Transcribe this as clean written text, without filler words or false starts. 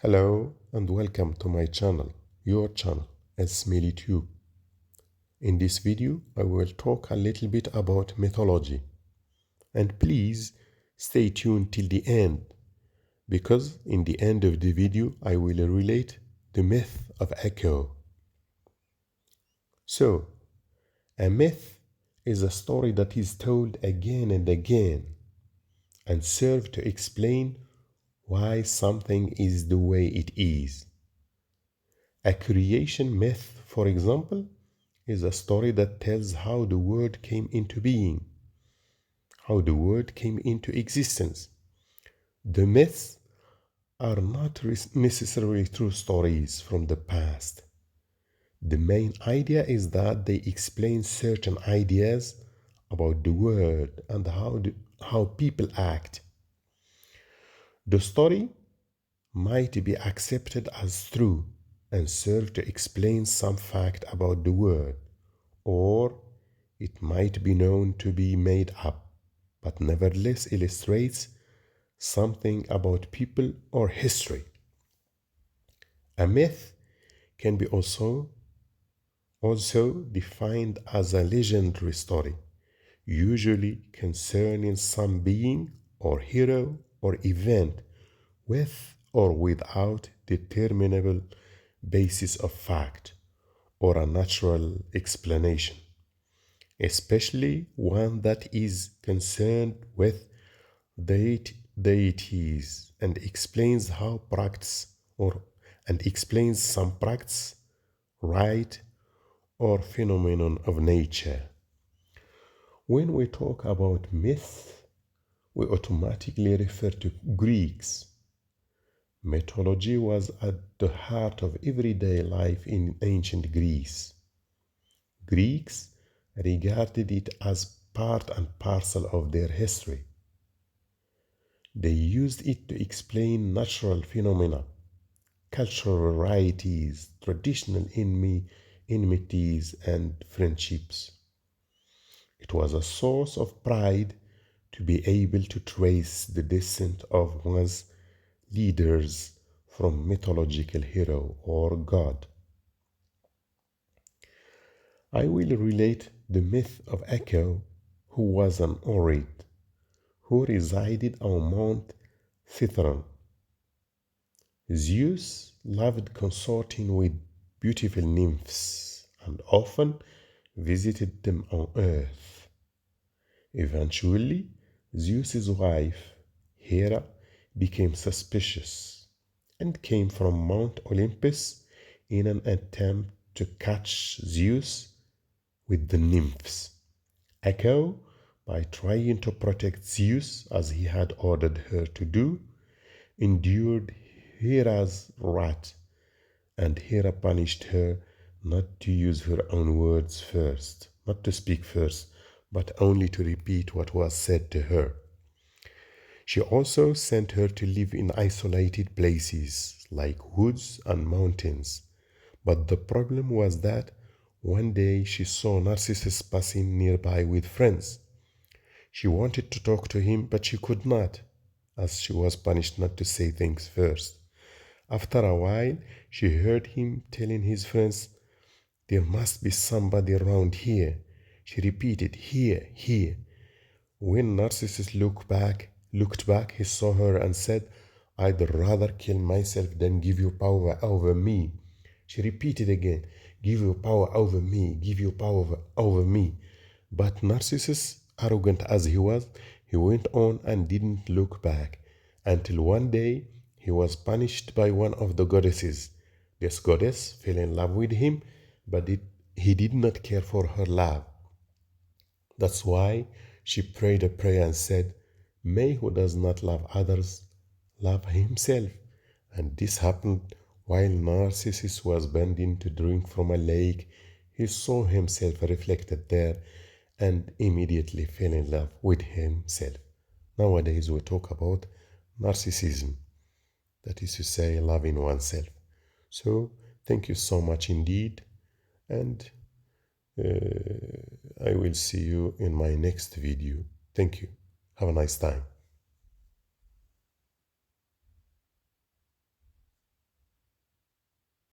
Hello and welcome to my channel, your channel, SmileyTube. In this video, I will talk a little bit about mythology. And please stay tuned till the end, because in the end of the video, I will relate the myth of Echo. So, a myth is a story that is told again and again and serves to explain why something is the way it is. A creation myth, for example, is a story that tells how the world came into being, how the world came into existence. The myths are not necessarily true stories from the past. The main idea is that they explain certain ideas about the world and how people act. The story might be accepted as true and serve to explain some fact about the world, or it might be known to be made up, but nevertheless illustrates something about people or history. A myth can be also defined as a legendary story, usually concerning some being or hero or event with or without determinable basis of fact or a natural explanation, especially one that is concerned with deities and explains some practice, right, or phenomenon of nature. When we talk about myth, we automatically refer to Greeks. Mythology was at the heart of everyday life in ancient Greece. Greeks regarded it as part and parcel of their history. They used it to explain natural phenomena, cultural varieties, traditional enmities, and friendships. It was a source of pride to be able to trace the descent of one's leaders from mythological hero or god. I will relate the myth of Echo, who was an Oread, who resided on Mount Cithron. Zeus loved consorting with beautiful nymphs and often visited them on earth. Eventually, Zeus's wife, Hera, became suspicious and came from Mount Olympus in an attempt to catch Zeus with the nymphs. Echo, by trying to protect Zeus as he had ordered her to do, endured Hera's wrath, and Hera punished her not to use her own words first, not to speak first, but only to repeat what was said to her. She also sent her to live in isolated places like woods and mountains. But the problem was that one day she saw Narcissus passing nearby with friends. She wanted to talk to him, but she could not, as she was punished not to say things first. After a while, she heard him telling his friends, "There must be somebody around here." She repeated, "Here, here." When Narcissus looked back, he saw her and said, "I'd rather kill myself than give you power over me." She repeated again, "Give you power over me, give you power over me." But Narcissus, arrogant as he was, he went on and didn't look back, until one day he was punished by one of the goddesses. This goddess fell in love with him, but he did not care for her love. That's why she prayed a prayer and said, "May who does not love others love himself." And this happened while Narcissus was bending to drink from a lake. He saw himself reflected there and immediately fell in love with himself. Nowadays we talk about narcissism, that is to say, loving oneself. So thank you so much indeed, and I will see you in my next video. Thank you. Have a nice time.